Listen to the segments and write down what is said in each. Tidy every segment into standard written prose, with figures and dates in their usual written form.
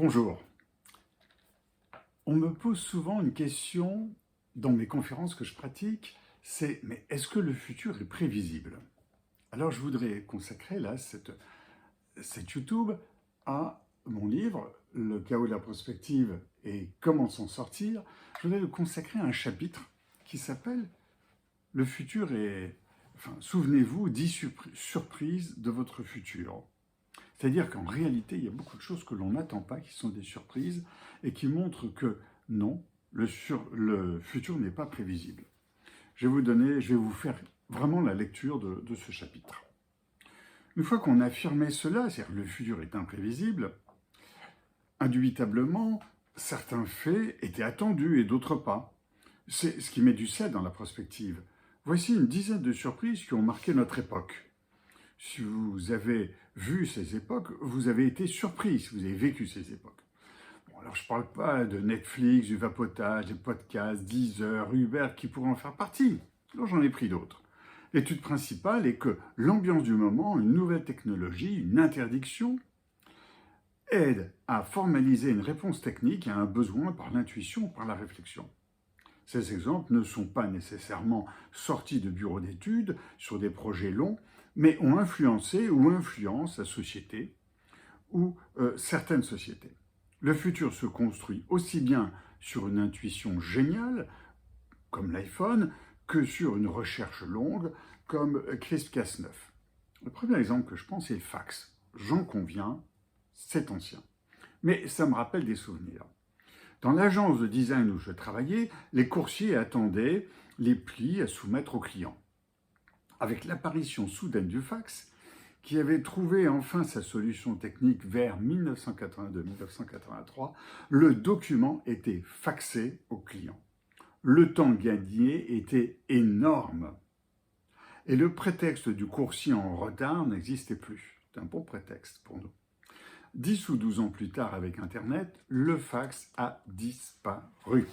Bonjour. On me pose souvent une question dans mes conférences que je pratique, c'est mais est-ce que le futur est prévisible? Alors je voudrais consacrer là cette YouTube à mon livre, Le chaos de la prospective et comment s'en sortir. Je voudrais le consacrer à un chapitre qui s'appelle Le futur est... Enfin, souvenez-vous, 10 surprises de votre futur. C'est-à-dire qu'en réalité, il y a beaucoup de choses que l'on n'attend pas, qui sont des surprises, et qui montrent que non, le futur n'est pas prévisible. Je vais vous faire vraiment la lecture de ce chapitre. Une fois qu'on a affirmé cela, c'est-à-dire que le futur est imprévisible, indubitablement, certains faits étaient attendus et d'autres pas. C'est ce qui met du sel dans la prospective. Voici une dizaine de surprises qui ont marqué notre époque. Si vous avez vu ces époques, vous avez été surpris si vous avez vécu ces époques. Bon, alors je ne parle pas de Netflix, du vapotage, des podcasts, Deezer, Uber qui pourraient en faire partie. Alors j'en ai pris d'autres. L'étude principale est que l'ambiance du moment, une nouvelle technologie, une interdiction, aide à formaliser une réponse technique à un besoin par l'intuition ou par la réflexion. Ces exemples ne sont pas nécessairement sortis de bureaux d'études sur des projets longs, mais ont influencé ou influencent la société ou certaines sociétés. Le futur se construit aussi bien sur une intuition géniale, comme l'iPhone, que sur une recherche longue, comme CRISPR-Cas9. Le premier exemple que je pense, c'est le fax. J'en conviens, c'est ancien. Mais ça me rappelle des souvenirs. Dans l'agence de design où je travaillais, les coursiers attendaient les plis à soumettre aux clients. Avec l'apparition soudaine du fax, qui avait trouvé enfin sa solution technique vers 1982-1983, le document était faxé au client. Le temps gagné était énorme. Et le prétexte du coursier en retard n'existait plus. C'est un bon prétexte pour nous. 10 ou 12 ans plus tard, avec Internet, le fax a disparu.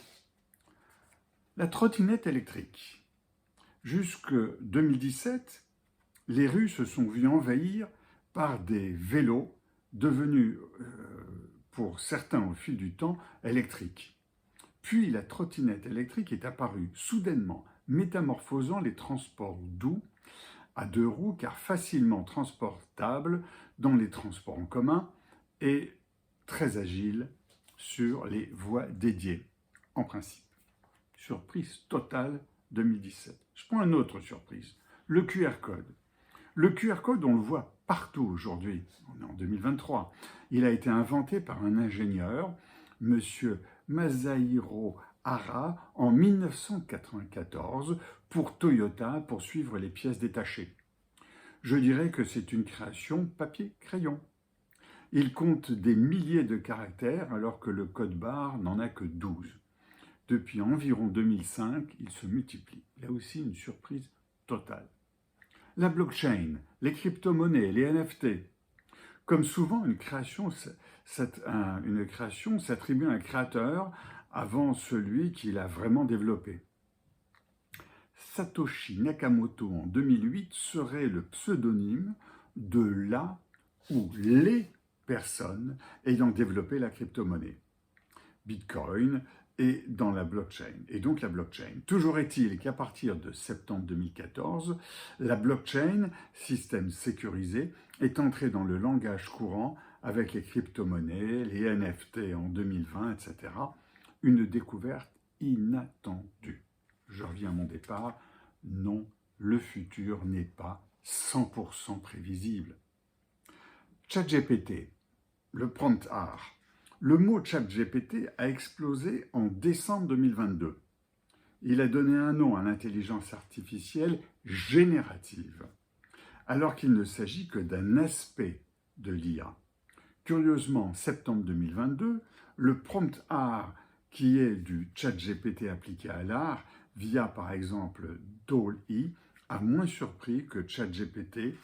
La trottinette électrique. Jusque 2017, les rues se sont vues envahir par des vélos devenus, pour certains au fil du temps, électriques. Puis la trottinette électrique est apparue soudainement, métamorphosant les transports doux à deux roues car facilement transportables dans les transports en commun et très agile sur les voies dédiées, en principe. Surprise totale 2017. Je prends une autre surprise, le QR code. Le QR code, on le voit partout aujourd'hui, on est en 2023. Il a été inventé par un ingénieur, M. Masahiro Hara, en 1994 pour Toyota, pour suivre les pièces détachées. Je dirais que c'est une création papier-crayon. Il compte des milliers de caractères alors que le code barre n'en a que 12. Depuis environ 2005, il se multiplie. Là aussi, une surprise totale. La blockchain, les crypto-monnaies, les NFT. Comme souvent, une création s'attribue à un créateur avant celui qui l'a vraiment développé. Satoshi Nakamoto en 2008 serait le pseudonyme de la ou les personnes ayant développé la crypto-monnaie. Bitcoin est dans la blockchain, et donc la blockchain. Toujours est-il qu'à partir de septembre 2014, la blockchain, système sécurisé, est entrée dans le langage courant avec les crypto-monnaies, les NFT en 2020, etc. Une découverte inattendue. Je reviens à mon départ, non, le futur n'est pas 100% prévisible. ChatGPT, le prompt art. Le mot ChatGPT a explosé en décembre 2022. Il a donné un nom à l'intelligence artificielle générative, alors qu'il ne s'agit que d'un aspect de l'IA. Curieusement, en septembre 2022, le prompt art, qui est du ChatGPT appliqué à l'art, via par exemple DALL-E, a moins surpris que ChatGPT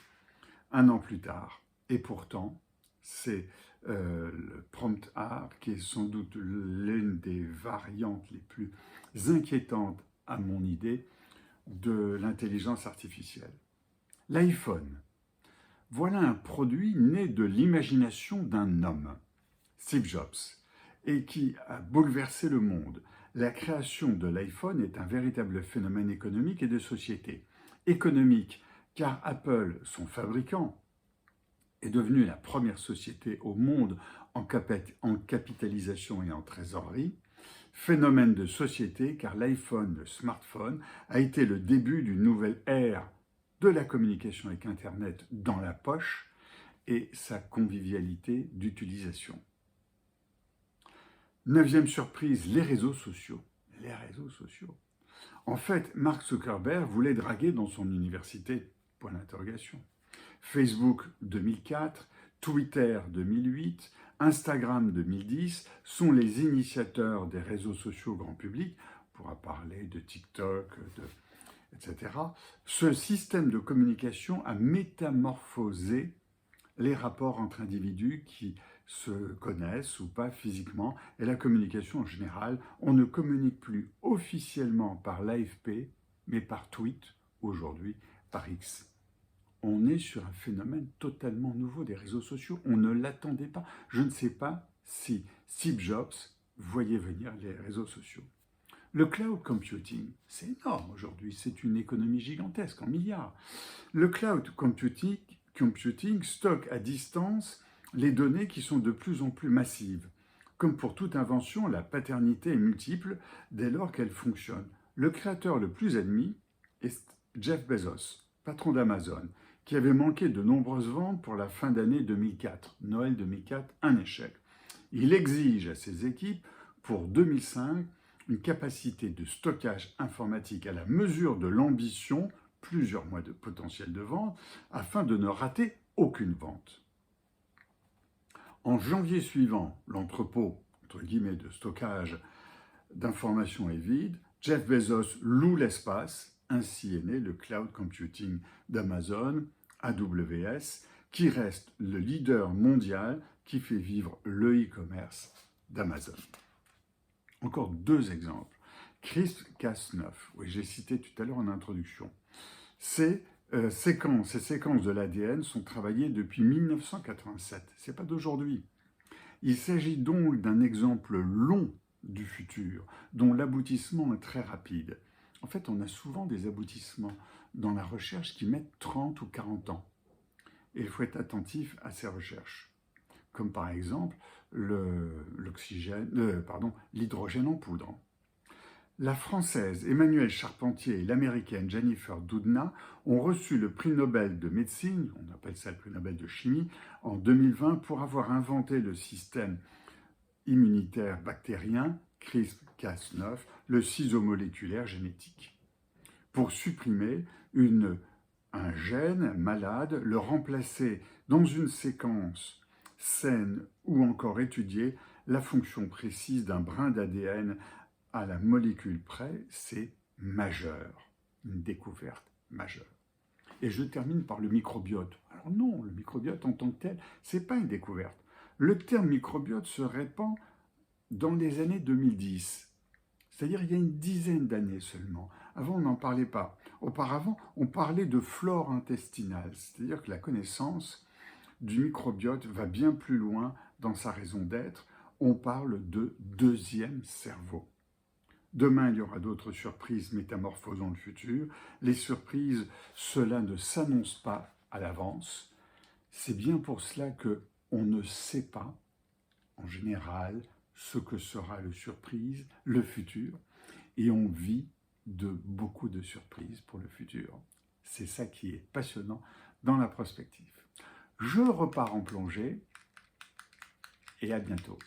un an plus tard. Et pourtant, c'est le prompt art qui est sans doute l'une des variantes les plus inquiétantes, à mon idée, de l'intelligence artificielle. L'iPhone. Voilà un produit né de l'imagination d'un homme. Steve Jobs, et qui a bouleversé le monde. La création de l'iPhone est un véritable phénomène économique et de société. Économique, car Apple, son fabricant, est devenu la première société au monde en capitalisation et en trésorerie. Phénomène de société, car l'iPhone, le smartphone, a été le début d'une nouvelle ère de la communication avec Internet dans la poche et sa convivialité d'utilisation. Neuvième surprise, les réseaux sociaux. Les réseaux sociaux. En fait, Mark Zuckerberg voulait draguer dans son université, point d'interrogation. Facebook 2004, Twitter 2008, Instagram 2010 sont les initiateurs des réseaux sociaux grand public. On pourra parler de TikTok, etc. Ce système de communication a métamorphosé les rapports entre individus qui se connaissent ou pas physiquement et la communication en général. On ne communique plus officiellement par l'AFP, mais par tweet, aujourd'hui par X. On est sur un phénomène totalement nouveau des réseaux sociaux. On ne l'attendait pas. Je ne sais pas si Steve Jobs voyait venir les réseaux sociaux. Le cloud computing, c'est énorme aujourd'hui. C'est une économie gigantesque, en milliards. Le cloud computing stocke à distance les données qui sont de plus en plus massives. Comme pour toute invention, la paternité est multiple dès lors qu'elle fonctionne. Le créateur le plus admis est Jeff Bezos, patron d'Amazon, qui avait manqué de nombreuses ventes pour la fin d'année 2004. Noël 2004, un échec. Il exige à ses équipes, pour 2005, une capacité de stockage informatique à la mesure de l'ambition, plusieurs mois de potentiel de vente, afin de ne rater aucune vente. En janvier suivant, l'entrepôt, entre guillemets, de stockage d'informations est vide, Jeff Bezos loue l'espace. Ainsi est né le cloud computing d'Amazon, AWS, qui reste le leader mondial qui fait vivre le e-commerce d'Amazon. Encore deux exemples. CRISPR-Cas9, oui, j'ai cité tout à l'heure en introduction. Ces séquences de l'ADN sont travaillées depuis 1987. Ce n'est pas d'aujourd'hui. Il s'agit donc d'un exemple long du futur, dont l'aboutissement est très rapide. En fait, on a souvent des aboutissements dans la recherche qui mettent 30 ou 40 ans. Et il faut être attentif à ces recherches. Comme par exemple l'hydrogène en poudre. La Française Emmanuelle Charpentier et l'Américaine Jennifer Doudna ont reçu le prix Nobel de médecine, on appelle ça le prix Nobel de chimie, en 2020 pour avoir inventé le système immunitaire bactérien CRISPR-Cas9, le ciseau moléculaire génétique, pour supprimer un gène malade, le remplacer dans une séquence saine ou encore étudier la fonction précise d'un brin d'ADN à la molécule près, c'est majeur, une découverte majeure. Et je termine par le microbiote. Alors non, le microbiote en tant que tel, ce n'est pas une découverte. Le terme microbiote se répand dans les années 2010, c'est-à-dire il y a une dizaine d'années seulement. Avant, on n'en parlait pas. Auparavant, on parlait de flore intestinale, c'est-à-dire que la connaissance du microbiote va bien plus loin dans sa raison d'être. On parle de deuxième cerveau. Demain, il y aura d'autres surprises métamorphosant le futur. Les surprises, cela ne s'annonce pas à l'avance. C'est bien pour cela qu'on ne sait pas, en général, ce que sera le futur, et on vit de beaucoup de surprises pour le futur. C'est ça qui est passionnant dans la prospective. Je repars en plongée et à bientôt.